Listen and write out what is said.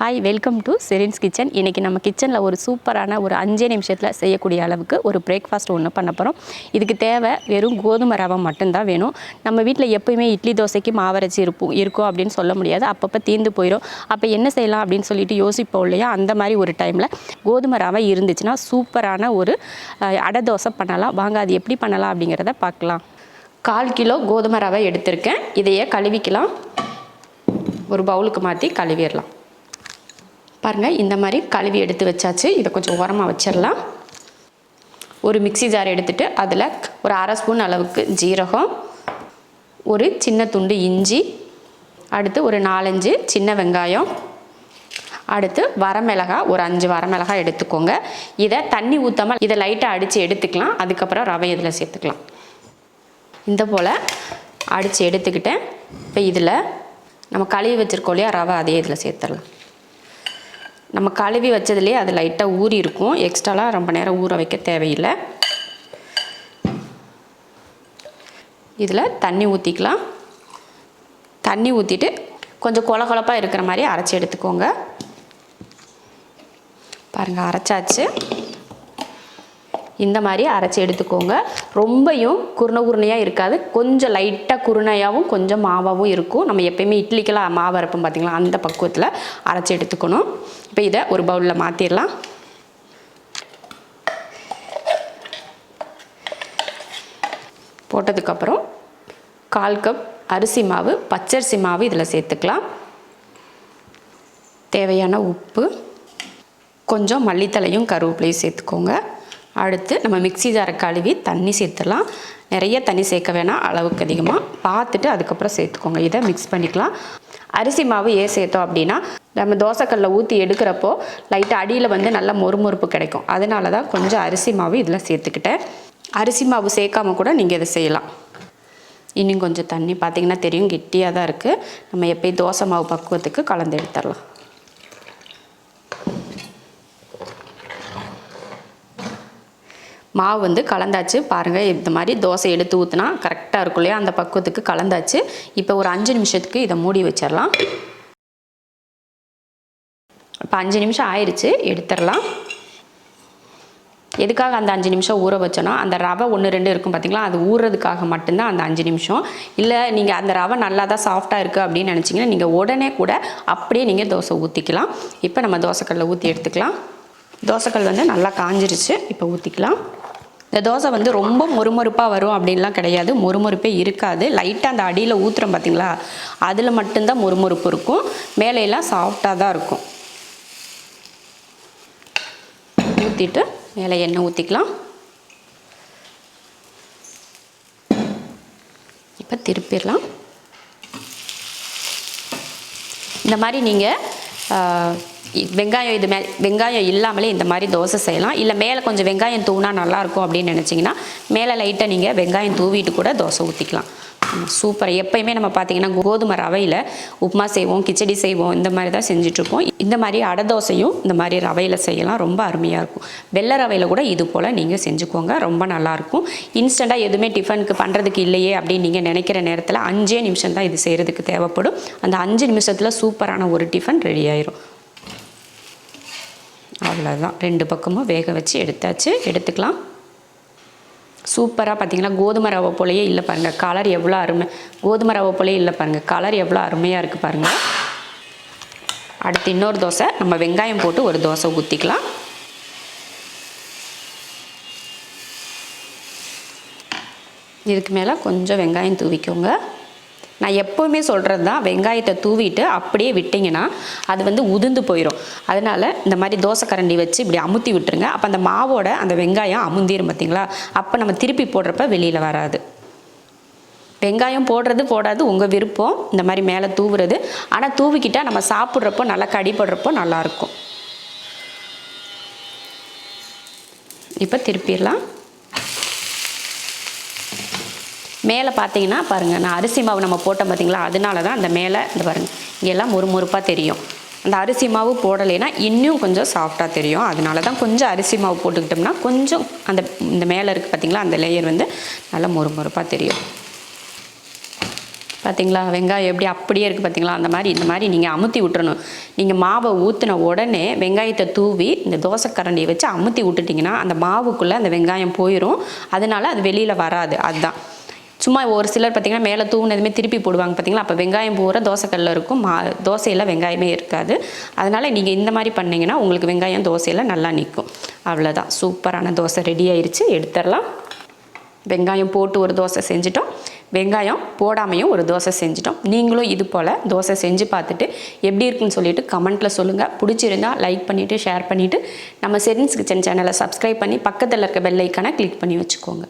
Hi welcome to Sherin's kitchen. இன்றைக்கி நம்ம கிச்சனில் ஒரு சூப்பரான ஒரு 5 நிமிஷத்தில் செய்யக்கூடிய அளவுக்கு ஒரு பிரேக்ஃபாஸ்ட் ஒன்று பண்ண போகிறோம். இதுக்கு தேவை வெறும் கோதுமை ரவை மட்டும்தான் வேணும். நம்ம வீட்டில் எப்போயுமே இட்லி தோசைக்கு மாவரைச்சி இருக்கும் அப்படின்னு சொல்ல முடியாது. அப்பப்போ தீர்ந்து போயிடும். அப்போ என்ன செய்யலாம் அப்படின்னு சொல்லிட்டு யோசிப்போம் இல்லையா? அந்த மாதிரி ஒரு டைமில் கோதுமை ரவை இருந்துச்சுன்னா சூப்பரான ஒரு அடை தோசை பண்ணலாம். வாங்க அது எப்படி பண்ணலாம் அப்படிங்கிறத பார்க்கலாம். 1/4 கிலோ கோதுமை ரவை எடுத்திருக்கேன். இதையே கழுவிக்கலாம். ஒரு பவுலுக்கு மாற்றி கழுவிடலாம். பாருங்கள், இந்த மாதிரி கழுவி எடுத்து வச்சாச்சு. இதை கொஞ்சம் ஓரமாக வச்சிடலாம். ஒரு மிக்ஸி ஜார் எடுத்துகிட்டு அதில் ஒரு 1/2 ஸ்பூன் அளவுக்கு ஜீரகம், ஒரு சின்ன துண்டு இஞ்சி, அடுத்து ஒரு 4-5 சின்ன வெங்காயம், அடுத்து வரமிளகாய் ஒரு 5 வரமிளகாய் எடுத்துக்கோங்க. இதை தண்ணி ஊற்றாமல் இதை லைட்டாக அடித்து எடுத்துக்கலாம். அதுக்கப்புறம் ரவை இதில் சேர்த்துக்கலாம். இந்த போல் அடித்து எடுத்துக்கிட்டேன். இப்போ இதில் நம்ம கழுவி வச்சுருக்கோம் இல்லையா ரவை, அதே இதில் சேர்த்துடலாம். நம்ம கழுவி வச்சதுலேயே அது லைட்டாக ஊறி இருக்கும். எக்ஸ்ட்ராலாம் ரொம்ப நேரம் ஊற வைக்க தேவையில்லை. இதில் தண்ணி ஊற்றிக்கலாம். தண்ணி ஊற்றிட்டு கொஞ்சம் கொலகொலப்பாக இருக்கிற மாதிரி அரைச்சி எடுத்துக்கோங்க. பாருங்கள், அரைச்சாச்சு. இந்த மாதிரி அரைச்சி எடுத்துக்கோங்க. ரொம்பையும் குருணையாக இருக்காது. கொஞ்சம் லைட்டாக குருணையாகவும் கொஞ்சம் மாவாகவும் இருக்கும். நம்ம எப்பயுமே இட்லிக்கெல்லாம் மாவு அரைப்போம் பார்த்திங்களா, அந்த பக்குவத்தில் அரைச்சி எடுத்துக்கணும். இப்போ இதை ஒரு பவுலில் மாற்றிடலாம். போட்டதுக்கப்புறம் 1/4 கப் அரிசி மாவு, பச்சரிசி மாவு இதில் சேர்த்துக்கலாம். தேவையான உப்பு, கொஞ்சம் மல்லித்தலையும் கருவேப்பிலையும் சேர்த்துக்கோங்க. அடுத்து நம்ம மிக்ஸி ஜாரை கழுவி தண்ணி சேர்த்துடலாம். நிறைய தண்ணி சேர்க்க வேணாம், அளவுக்கு அதிகமாக பார்த்துட்டு அதுக்கப்புறம் சேர்த்துக்கோங்க. இதை மிக்ஸ் பண்ணிக்கலாம். அரிசி மாவு ஏன் சேர்த்தோம் அப்படின்னா, நம்ம தோசைக்கல்லில் ஊற்றி எடுக்கிறப்போ லைட்டாக அடியில் வந்து நல்லா மொறுமொறுப்பு கிடைக்கும். அதனால தான் கொஞ்சம் அரிசி மாவு இதில் சேர்த்துக்கிட்டேன். அரிசி மாவு சேர்க்காம கூட நீங்கள் இதை செய்யலாம். இன்னும் கொஞ்சம் தண்ணி பார்த்திங்கன்னா தெரியும், கெட்டியாக தான் இருக்குது. நம்ம எப்போயும் தோசை மாவு பக்குவத்துக்கு கலந்து எடுத்துடலாம். மாவு வந்து கலந்தாச்சு. பாருங்கள், இந்த மாதிரி தோசை எடுத்து ஊற்றினா கரெக்டாக இருக்கும் இல்லையா, அந்த பக்குவத்துக்கு கலந்தாச்சு. இப்போ ஒரு 5 நிமிஷத்துக்கு இதை மூடி வச்சிடலாம். இப்போ 5 நிமிஷம் ஆயிடுச்சு, எடுத்துடலாம். எதுக்காக அந்த 5 நிமிஷம் ஊற வச்சோன்னா, அந்த ரவை 1-2 இருக்கும் பார்த்திங்களா, அது ஊறுறதுக்காக மட்டும்தான் அந்த 5 நிமிஷம். இல்லை நீங்கள் அந்த ரவை நல்லா தான் சாஃப்டாக இருக்குது அப்படின்னு நினச்சிங்கன்னா நீங்கள் உடனே கூட அப்படியே நீங்கள் தோசை ஊற்றிக்கலாம். இப்போ நம்ம தோசைக்கல்லில் ஊற்றி எடுத்துக்கலாம். தோசைக்கல் வந்து நல்லா காஞ்சிருச்சு. இப்போ ஊற்றிக்கலாம். இந்த தோசை வந்து ரொம்ப மொறுமொறுப்பாக வரும் அப்படின்லாம் கிடையாது. மொறுமொறுப்பே இருக்காது. லைட்டாக அந்த அடியில் ஊற்றுறோம் பார்த்திங்களா, அதில் மட்டும்தான் மொறுமொறுப்பு இருக்கும். மேலையெல்லாம் சாஃப்டாக தான் இருக்கும். ஊற்றிட்டு மேலே எண்ணெய் ஊற்றிக்கலாம். இப்போ திருப்பிடலாம். இந்த மாதிரி நீங்கள் வெங்காயம் இல்லாமலே இந்த மாதிரி தோசை செய்யலாம். இல்லை மேலே கொஞ்சம் வெங்காயம் தூவினா நல்லாயிருக்கும் அப்படின்னு நினச்சிங்கன்னா மேலே லைட்டாக நீங்கள் வெங்காயம் தூவிட்டு கூட தோசை ஊற்றிக்கலாம். சூப்பர். எப்போயுமே நம்ம பார்த்திங்கன்னா கோதுமை ரவையில் உப்புமா செய்வோம், கிச்சடி செய்வோம், இந்த மாதிரி தான் செஞ்சிட்ருப்போம். இந்த மாதிரி அடை தோசையும் இந்த மாதிரி ரவையில் செய்யலாம். ரொம்ப அருமையாக இருக்கும். வெள்ளை ரவையில் கூட இது போல் நீங்கள் செஞ்சுக்கோங்க, ரொம்ப நல்லாயிருக்கும். இன்ஸ்டண்ட்டாக எதுவுமே டிஃபனுக்கு பண்ணுறதுக்கு இல்லையே அப்படின்னு நீங்கள் நினைக்கிற நேரத்தில் 5 நிமிஷம் தான் இது செய்கிறதுக்கு தேவைப்படும். அந்த 5 நிமிஷத்தில் சூப்பரான ஒரு டிஃபன் ரெடி ஆயிரும். அவ்வளோதான். 2 பக்கமும் வேக வச்சு எடுத்துக்கலாம். சூப்பராக பார்த்திங்கன்னா கோதுமை ரவை போலையே இல்லை பாருங்கள், கலர் எவ்வளோ அருமை. கோதுமை ரவை போலையே இல்லை பாருங்கள், கலர் எவ்வளோ அருமையாக இருக்குது பாருங்கள். அடுத்து இன்னொரு தோசை நம்ம வெங்காயம் போட்டு ஒரு தோசை ஊற்றிக்கலாம். இதுக்கு மேலே கொஞ்சம் வெங்காயம் தூவிக்கோங்க. நான் எப்போவுமே சொல்கிறது தான், வெங்காயத்தை தூவிட்டு அப்படியே விட்டிங்கன்னா அது வந்து உதிர்ந்து போயிடும். அதனால் இந்த மாதிரி தோசை கரண்டி வச்சு இப்படி அமுத்தி விட்டுருங்க. அப்போ அந்த மாவோட அந்த வெங்காயம் அமுந்திரும் பார்த்திங்களா, அப்போ நம்ம திருப்பி போடுறப்ப வெளியில் வராது. வெங்காயம் போடாது உங்கள் விருப்பம். இந்த மாதிரி மேலே தூவுறது, ஆனால் தூவிக்கிட்டால் நம்ம சாப்பிட்றப்போ நல்லா கடிப்படுறப்போ நல்லாயிருக்கும். இப்போ திருப்பிடலாம். மேலே பார்த்தீங்கன்னா பாருங்கள், நான் அரிசி மாவு நம்ம போட்டோம் பார்த்திங்களா, அதனால தான் அந்த மேலே இந்த பாருங்கள் இங்கெல்லாம் மொறுமொறுப்பாக தெரியும். அந்த அரிசி மாவு போடலைன்னா இன்னும் கொஞ்சம் சாஃப்டாக தெரியும். அதனால தான் கொஞ்சம் அரிசி மாவு போட்டுக்கிட்டோம்னா கொஞ்சம் இந்த மேலே இருக்குது பார்த்திங்களா, அந்த லேயர் வந்து நல்லா மொறுமொறுப்பாக தெரியும். பார்த்தீங்களா வெங்காயம் எப்படி அப்படியே இருக்குது பார்த்தீங்களா? இந்த மாதிரி நீங்கள் அமுத்தி விட்டுறணும். நீங்கள் மாவை ஊற்றின உடனே வெங்காயத்தை தூவி இந்த தோசைக்கரண்டியை வச்சு அமுத்தி விட்டுட்டிங்கன்னா அந்த மாவுக்குள்ளே அந்த வெங்காயம் போயிடும். அதனால அது வெளியில் வராது. அதுதான். சும்மா ஒரு சிலர் பார்த்திங்கன்னா மேலே தூவுனதுமே திருப்பி போடுவாங்க பார்த்தீங்களா? அப்போ வெங்காயம் பூரா தோசைக்கல்லில் இருக்கும், தோசையில் வெங்காயமே இருக்காது. அதனால் நீங்கள் இந்த மாதிரி பண்ணிங்கன்னா உங்களுக்கு வெங்காயம் தோசையில் நல்லா நிற்கும். அவ்வளோதான், சூப்பரான தோசை ரெடி ஆயிடுச்சு. எடுத்துடலாம். வெங்காயம் போட்டு ஒரு தோசை செஞ்சிட்டோம், வெங்காயம் போடாமையும் ஒரு தோசை செஞ்சிட்டோம். நீங்களும் இது போல் தோசை செஞ்சு பார்த்துட்டு எப்படி இருக்குன்னு சொல்லிட்டு கமெண்ட்டில் சொல்லுங்கள். பிடிச்சிருந்தா லைக் பண்ணிவிட்டு ஷேர் பண்ணிவிட்டு நம்ம ஷெரின்ஸ் கிச்சன் சேனலை சப்ஸ்கிரைப் பண்ணி பக்கத்தில் இருக்க பெல் ஐக்கானை கிளிக் பண்ணி வச்சுக்கோங்க.